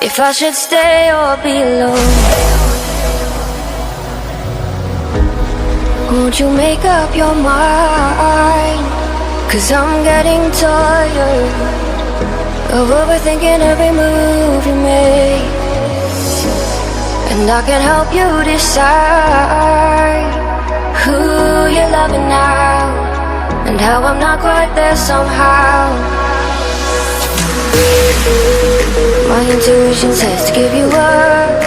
if I should stay or be alone. Won't you make up your mind? 'Cause I'm getting tired of overthinking every move you make. And I can help you decide who you're loving now, and how I'm not quite there somehow. My intuition says to give you up,